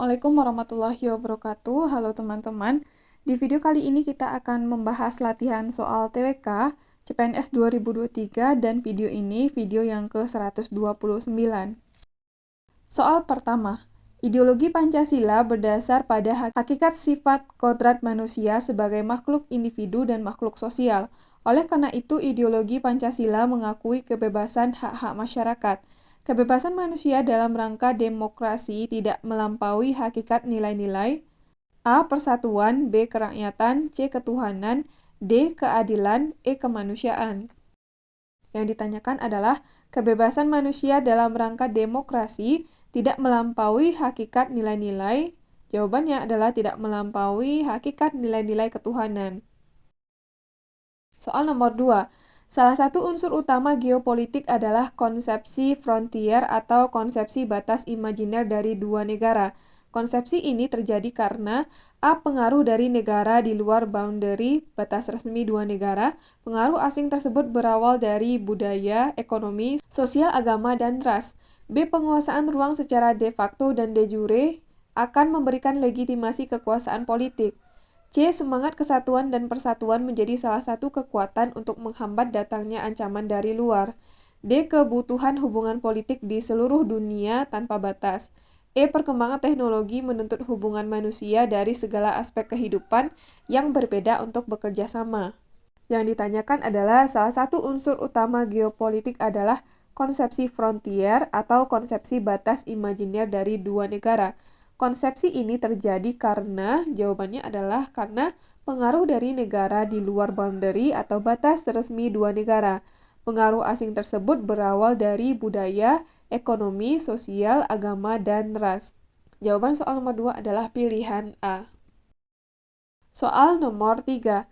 Assalamualaikum warahmatullahi wabarakatuh. Halo teman-teman. Di video kali ini kita akan membahas latihan soal TWK CPNS 2023 dan video ini video yang ke-129. Soal pertama. Ideologi Pancasila berdasar pada hakikat sifat kodrat manusia sebagai makhluk individu dan makhluk sosial. Oleh karena itu, ideologi Pancasila mengakui kebebasan hak-hak masyarakat. Kebebasan manusia dalam rangka demokrasi tidak melampaui hakikat nilai-nilai A. Persatuan, B. Kerakyatan, C. Ketuhanan, D. Keadilan, E. Kemanusiaan. Yang ditanyakan adalah kebebasan manusia dalam rangka demokrasi tidak melampaui hakikat nilai-nilai. Jawabannya adalah tidak melampaui hakikat nilai-nilai ketuhanan. Soal nomor 2. Salah satu unsur utama geopolitik adalah konsepsi frontier atau konsepsi batas imajiner dari dua negara. Konsepsi ini terjadi karena A. Pengaruh dari negara di luar boundary batas resmi dua negara. Pengaruh asing tersebut berawal dari budaya, ekonomi, sosial, agama, dan ras. B. Penguasaan ruang secara de facto dan de jure akan memberikan legitimasi kekuasaan politik. C. Semangat kesatuan dan persatuan menjadi salah satu kekuatan untuk menghambat datangnya ancaman dari luar. D. Kebutuhan hubungan politik di seluruh dunia tanpa batas. E. Perkembangan teknologi menuntut hubungan manusia dari segala aspek kehidupan yang berbeda untuk bekerja sama. Yang ditanyakan adalah salah satu unsur utama geopolitik adalah konsepsi frontier atau konsepsi batas imajiner dari dua negara. Konsepsi ini terjadi karena, jawabannya adalah karena pengaruh dari negara di luar boundary atau batas resmi dua negara. Pengaruh asing tersebut berawal dari budaya, ekonomi, sosial, agama, dan ras. Jawaban soal nomor 2 adalah pilihan A. Soal nomor 3.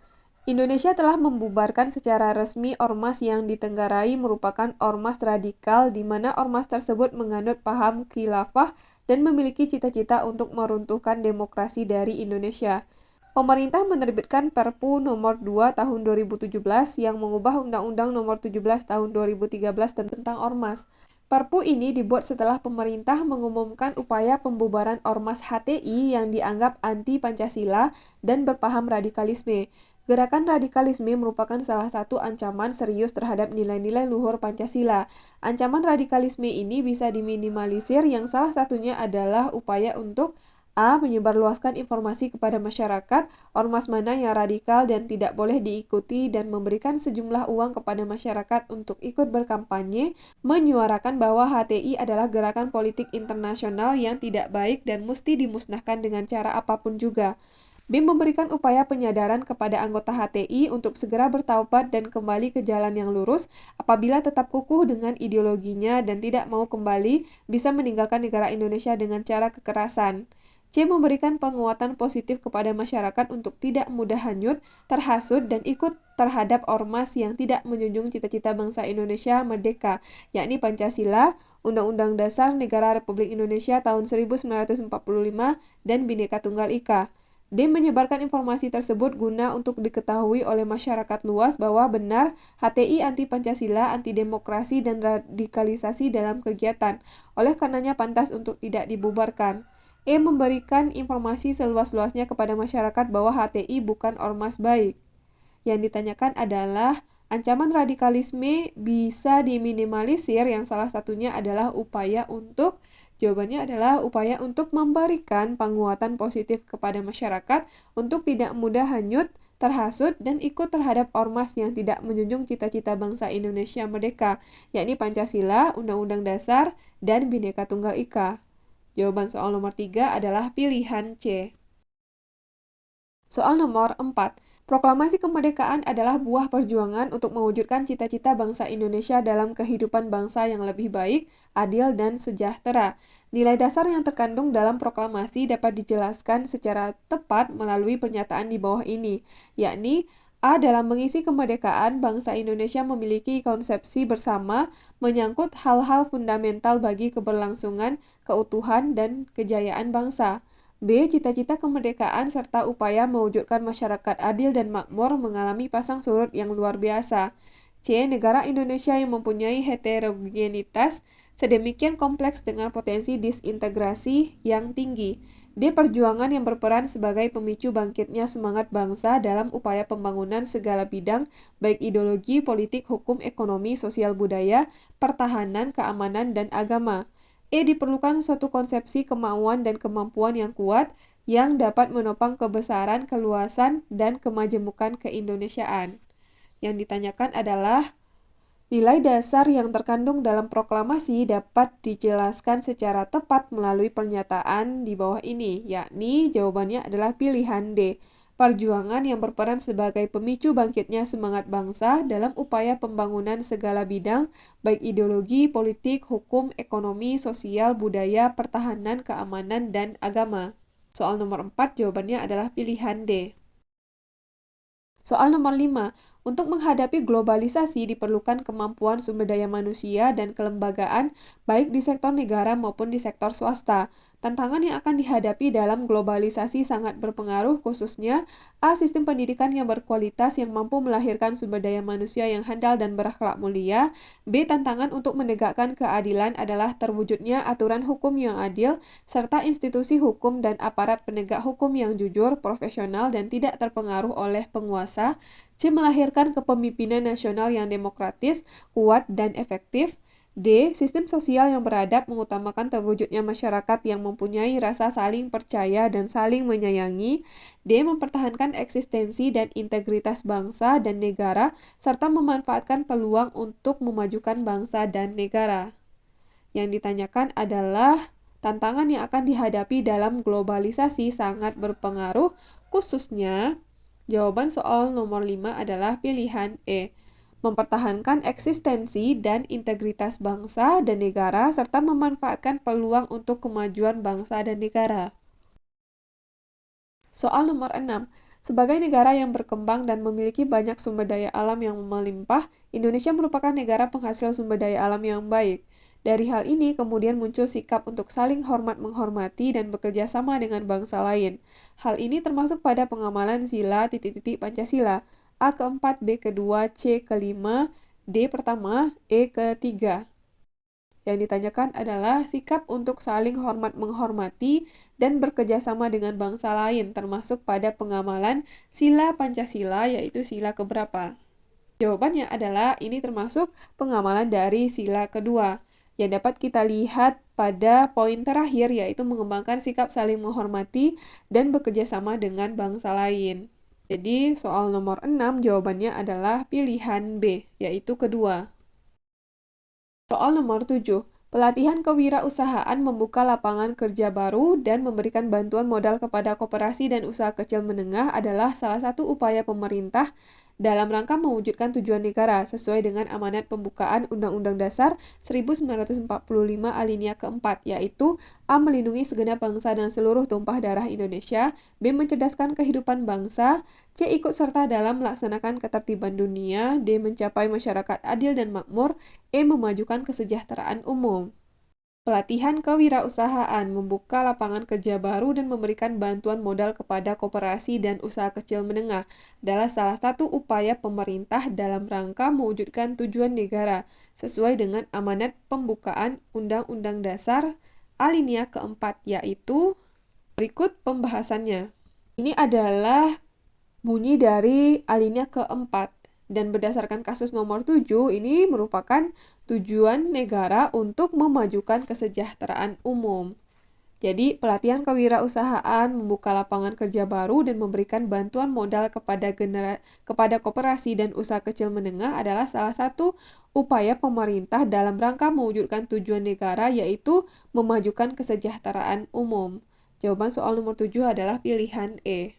Indonesia telah membubarkan secara resmi ormas yang ditenggarai merupakan ormas radikal di mana ormas tersebut menganut paham khilafah dan memiliki cita-cita untuk meruntuhkan demokrasi dari Indonesia. Pemerintah menerbitkan Perpu nomor 2 tahun 2017 yang mengubah Undang-Undang nomor 17 tahun 2013 tentang ormas. Perpu ini dibuat setelah pemerintah mengumumkan upaya pembubaran ormas HTI yang dianggap anti-Pancasila dan berpaham radikalisme. Gerakan radikalisme merupakan salah satu ancaman serius terhadap nilai-nilai luhur Pancasila. Ancaman radikalisme ini bisa diminimalisir yang salah satunya adalah upaya untuk A. Menyebarluaskan informasi kepada masyarakat, ormas mana yang radikal dan tidak boleh diikuti dan memberikan sejumlah uang kepada masyarakat untuk ikut berkampanye, menyuarakan bahwa HTI adalah gerakan politik internasional yang tidak baik dan mesti dimusnahkan dengan cara apapun juga. B. Memberikan upaya penyadaran kepada anggota HTI untuk segera bertaubat dan kembali ke jalan yang lurus. Apabila tetap kukuh dengan ideologinya dan tidak mau kembali, bisa meninggalkan negara Indonesia dengan cara kekerasan. C. Memberikan penguatan positif kepada masyarakat untuk tidak mudah hanyut, terhasut, dan ikut terhadap ormas yang tidak menjunjung cita-cita bangsa Indonesia merdeka, yakni Pancasila, Undang-Undang Dasar Negara Republik Indonesia tahun 1945, dan Bhinneka Tunggal Ika. D. Menyebarkan informasi tersebut guna untuk diketahui oleh masyarakat luas bahwa benar HTI anti-Pancasila, anti-demokrasi, dan radikalisasi dalam kegiatan. Oleh karenanya pantas untuk tidak dibubarkan. E. Memberikan informasi seluas-luasnya kepada masyarakat bahwa HTI bukan ormas baik. Yang ditanyakan adalah ancaman radikalisme bisa diminimalisir yang salah satunya adalah upaya untuk Jawabannya adalah upaya untuk memberikan penguatan positif kepada masyarakat untuk tidak mudah hanyut, terhasut, dan ikut terhadap ormas yang tidak menjunjung cita-cita bangsa Indonesia merdeka, yakni Pancasila, Undang-Undang Dasar, dan Bhinneka Tunggal Ika. Jawaban soal nomor 3 adalah pilihan C. Soal nomor 4. Proklamasi kemerdekaan adalah buah perjuangan untuk mewujudkan cita-cita bangsa Indonesia dalam kehidupan bangsa yang lebih baik, adil, dan sejahtera. Nilai dasar yang terkandung dalam proklamasi dapat dijelaskan secara tepat melalui pernyataan di bawah ini, yakni A. Dalam mengisi kemerdekaan, bangsa Indonesia memiliki konsepsi bersama menyangkut hal-hal fundamental bagi keberlangsungan, keutuhan, dan kejayaan bangsa. B. Cita-cita kemerdekaan serta upaya mewujudkan masyarakat adil dan makmur mengalami pasang surut yang luar biasa. C. Negara Indonesia yang mempunyai heterogenitas sedemikian kompleks dengan potensi disintegrasi yang tinggi. D. Perjuangan yang berperan sebagai pemicu bangkitnya semangat bangsa dalam upaya pembangunan segala bidang, baik ideologi, politik, hukum, ekonomi, sosial budaya, pertahanan, keamanan, dan agama. E. Diperlukan suatu konsepsi kemauan dan kemampuan yang kuat yang dapat menopang kebesaran, keluasan, dan kemajemukan keindonesiaan. Yang ditanyakan adalah nilai dasar yang terkandung dalam proklamasi dapat dijelaskan secara tepat melalui pernyataan di bawah ini, yakni jawabannya adalah pilihan D. Perjuangan yang berperan sebagai pemicu bangkitnya semangat bangsa dalam upaya pembangunan segala bidang, baik ideologi, politik, hukum, ekonomi, sosial, budaya, pertahanan, keamanan, dan agama. Soal nomor 4 jawabannya adalah pilihan D. Soal nomor 5, untuk menghadapi globalisasi diperlukan kemampuan sumber daya manusia dan kelembagaan baik di sektor negara maupun di sektor swasta. Tantangan yang akan dihadapi dalam globalisasi sangat berpengaruh khususnya A. Sistem pendidikan yang berkualitas yang mampu melahirkan sumber daya manusia yang handal dan berakhlak mulia. B. Tantangan untuk menegakkan keadilan adalah terwujudnya aturan hukum yang adil serta institusi hukum dan aparat penegak hukum yang jujur, profesional, dan tidak terpengaruh oleh penguasa. C. Melahirkan kepemimpinan nasional yang demokratis, kuat, dan efektif. D. Sistem sosial yang beradab mengutamakan terwujudnya masyarakat yang mempunyai rasa saling percaya dan saling menyayangi. D. Mempertahankan eksistensi dan integritas bangsa dan negara, serta memanfaatkan peluang untuk memajukan bangsa dan negara. Yang ditanyakan adalah tantangan yang akan dihadapi dalam globalisasi sangat berpengaruh, khususnya jawaban soal nomor 5 adalah pilihan E. Mempertahankan eksistensi dan integritas bangsa dan negara serta memanfaatkan peluang untuk kemajuan bangsa dan negara. Soal nomor 6. Sebagai negara yang berkembang dan memiliki banyak sumber daya alam yang melimpah, Indonesia merupakan negara penghasil sumber daya alam yang baik. Dari hal ini kemudian muncul sikap untuk saling hormat menghormati dan bekerja sama dengan bangsa lain. Hal ini termasuk pada pengamalan sila Pancasila, A keempat, B kedua, C kelima, D pertama, E ketiga. Yang ditanyakan adalah sikap untuk saling hormat menghormati dan bekerja sama dengan bangsa lain, termasuk pada pengamalan sila Pancasila, yaitu sila keberapa? Jawabannya adalah ini termasuk pengamalan dari sila kedua yang dapat kita lihat pada poin terakhir, yaitu mengembangkan sikap saling menghormati dan bekerja sama dengan bangsa lain. Jadi soal nomor 6 jawabannya adalah pilihan B, yaitu kedua. Soal nomor 7, pelatihan kewirausahaan membuka lapangan kerja baru dan memberikan bantuan modal kepada koperasi dan usaha kecil menengah adalah salah satu upaya pemerintah dalam rangka mewujudkan tujuan negara sesuai dengan amanat pembukaan Undang-Undang Dasar 1945 alinea keempat, yaitu A. Melindungi segenap bangsa dan seluruh tumpah darah Indonesia, B. Mencerdaskan kehidupan bangsa, C. Ikut serta dalam melaksanakan ketertiban dunia, D. Mencapai masyarakat adil dan makmur, E. Memajukan kesejahteraan umum. Pelatihan kewirausahaan membuka lapangan kerja baru dan memberikan bantuan modal kepada koperasi dan usaha kecil menengah adalah salah satu upaya pemerintah dalam rangka mewujudkan tujuan negara sesuai dengan amanat pembukaan Undang-Undang Dasar alinea keempat, yaitu berikut pembahasannya. Ini adalah bunyi dari alinea keempat. Dan berdasarkan kasus nomor 7, ini merupakan tujuan negara untuk memajukan kesejahteraan umum. Jadi, pelatihan kewirausahaan membuka lapangan kerja baru dan memberikan bantuan modal kepada koperasi dan usaha kecil menengah adalah salah satu upaya pemerintah dalam rangka mewujudkan tujuan negara, yaitu memajukan kesejahteraan umum. Jawaban soal nomor 7 adalah pilihan E.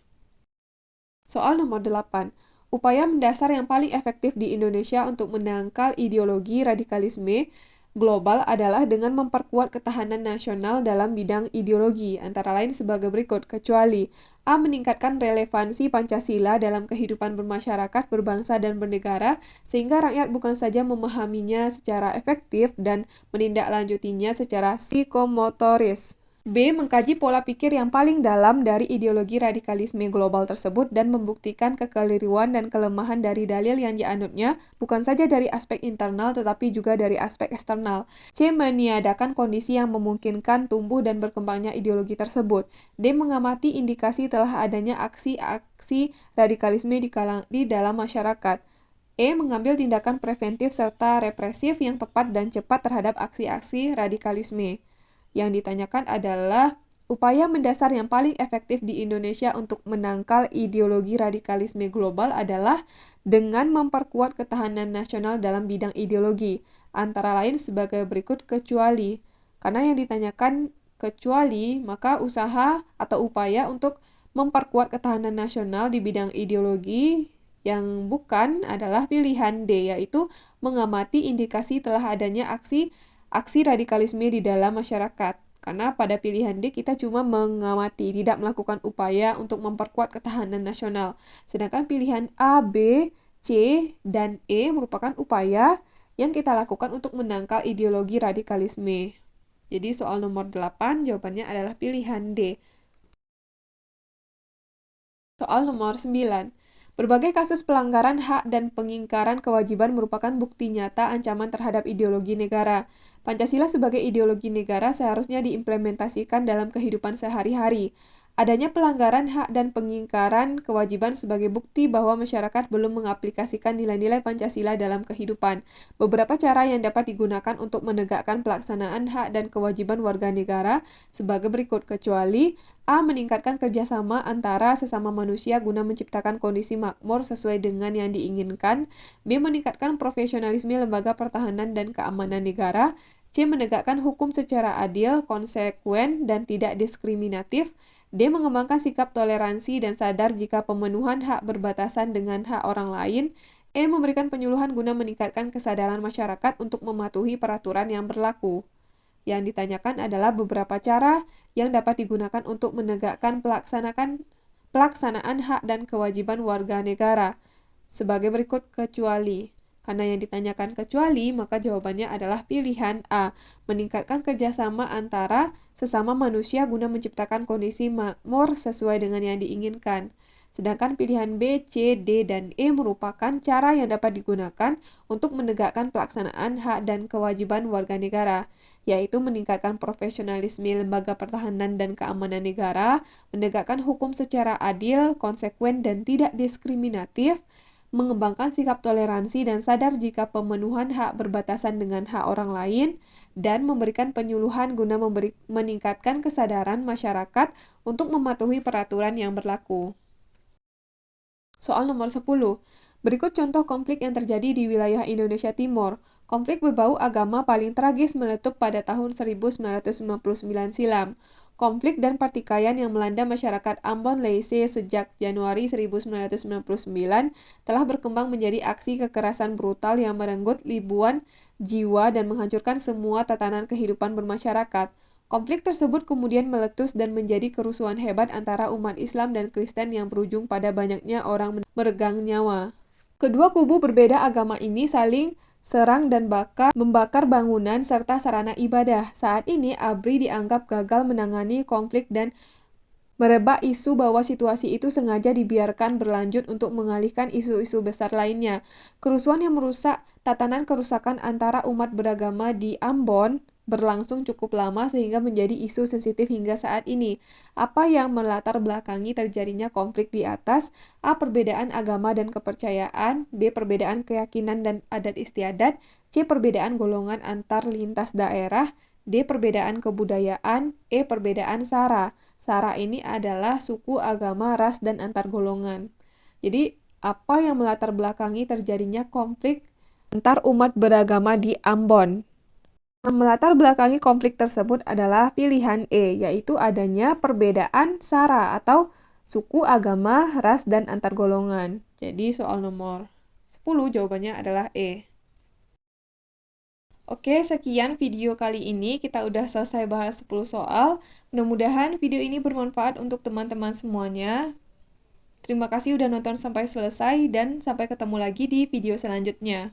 Soal nomor 8. Upaya mendasar yang paling efektif di Indonesia untuk menangkal ideologi radikalisme global adalah dengan memperkuat ketahanan nasional dalam bidang ideologi, antara lain sebagai berikut, kecuali A. Meningkatkan relevansi Pancasila dalam kehidupan bermasyarakat, berbangsa, dan bernegara, sehingga rakyat bukan saja memahaminya secara efektif dan menindaklanjutinya secara psikomotoris. B. Mengkaji pola pikir yang paling dalam dari ideologi radikalisme global tersebut dan membuktikan kekeliruan dan kelemahan dari dalil yang dianutnya, bukan saja dari aspek internal tetapi juga dari aspek eksternal. C. Meniadakan kondisi yang memungkinkan tumbuh dan berkembangnya ideologi tersebut. D. Mengamati indikasi telah adanya aksi-aksi radikalisme di dalam masyarakat. E. Mengambil tindakan preventif serta represif yang tepat dan cepat terhadap aksi-aksi radikalisme. Yang ditanyakan adalah upaya mendasar yang paling efektif di Indonesia untuk menangkal ideologi radikalisme global adalah dengan memperkuat ketahanan nasional dalam bidang ideologi, antara lain sebagai berikut kecuali. Karena yang ditanyakan kecuali, maka usaha atau upaya untuk memperkuat ketahanan nasional di bidang ideologi yang bukan adalah pilihan D, yaitu mengamati indikasi telah adanya aksi radikalisme di dalam masyarakat. Karena pada pilihan D kita cuma mengamati, tidak melakukan upaya untuk memperkuat ketahanan nasional. Sedangkan pilihan A, B, C, dan E merupakan upaya yang kita lakukan untuk menangkal ideologi radikalisme. Jadi soal nomor 8 jawabannya adalah pilihan D. Soal nomor 9. Berbagai kasus pelanggaran hak dan pengingkaran kewajiban merupakan bukti nyata ancaman terhadap ideologi negara. Pancasila sebagai ideologi negara seharusnya diimplementasikan dalam kehidupan sehari-hari. Adanya pelanggaran hak dan pengingkaran kewajiban sebagai bukti bahwa masyarakat belum mengaplikasikan nilai-nilai Pancasila dalam kehidupan. Beberapa cara yang dapat digunakan untuk menegakkan pelaksanaan hak dan kewajiban warga negara sebagai berikut, kecuali A. Meningkatkan kerjasama antara sesama manusia guna menciptakan kondisi makmur sesuai dengan yang diinginkan. B. Meningkatkan profesionalisme lembaga pertahanan dan keamanan negara. C. Menegakkan hukum secara adil, konsekuen, dan tidak diskriminatif. D. Mengembangkan sikap toleransi dan sadar jika pemenuhan hak berbatasan dengan hak orang lain. E. Memberikan penyuluhan guna meningkatkan kesadaran masyarakat untuk mematuhi peraturan yang berlaku. Yang ditanyakan adalah beberapa cara yang dapat digunakan untuk menegakkan pelaksanaan hak dan kewajiban warga negara. Sebagai berikut kecuali. Karena yang ditanyakan kecuali, maka jawabannya adalah pilihan A. Meningkatkan kerjasama antara sesama manusia guna menciptakan kondisi makmur sesuai dengan yang diinginkan. Sedangkan pilihan B, C, D, dan E merupakan cara yang dapat digunakan untuk menegakkan pelaksanaan hak dan kewajiban warga negara, yaitu meningkatkan profesionalisme lembaga pertahanan dan keamanan negara, menegakkan hukum secara adil, konsekuen, dan tidak diskriminatif, mengembangkan sikap toleransi dan sadar jika pemenuhan hak berbatasan dengan hak orang lain, dan memberikan penyuluhan guna meningkatkan kesadaran masyarakat untuk mematuhi peraturan yang berlaku. Soal nomor 10. Berikut contoh konflik yang terjadi di wilayah Indonesia Timur. Konflik berbau agama paling tragis meletup pada tahun 1999 silam. Konflik dan pertikaian yang melanda masyarakat Ambon Leise sejak Januari 1999 telah berkembang menjadi aksi kekerasan brutal yang merenggut ribuan jiwa dan menghancurkan semua tatanan kehidupan bermasyarakat. Konflik tersebut kemudian meletus dan menjadi kerusuhan hebat antara umat Islam dan Kristen yang berujung pada banyaknya orang meregang nyawa. Kedua kubu berbeda agama ini saling serang dan membakar bangunan serta sarana ibadah. Saat ini, ABRI dianggap gagal menangani konflik dan merebak isu bahwa situasi itu sengaja dibiarkan berlanjut untuk mengalihkan isu-isu besar lainnya. Kerusuhan yang merusak tatanan kerusakan antara umat beragama di Ambon berlangsung cukup lama sehingga menjadi isu sensitif hingga saat ini. Apa yang melatar belakangi terjadinya konflik di atas? A. Perbedaan agama dan kepercayaan. B. Perbedaan keyakinan dan adat istiadat. C. Perbedaan golongan antar lintas daerah. D. Perbedaan kebudayaan. E. Perbedaan sara. Sara ini adalah suku, agama, ras, dan antar golongan. Jadi, apa yang melatar belakangi terjadinya konflik antar umat beragama di Ambon? Yang melatar belakangi konflik tersebut adalah pilihan E, yaitu adanya perbedaan sara atau suku, agama, ras, dan antar golongan. Jadi, soal nomor 10 jawabannya adalah E. Oke, sekian video kali ini. Kita udah selesai bahas 10 soal. Mudah-mudahan video ini bermanfaat untuk teman-teman semuanya. Terima kasih udah nonton sampai selesai dan sampai ketemu lagi di video selanjutnya.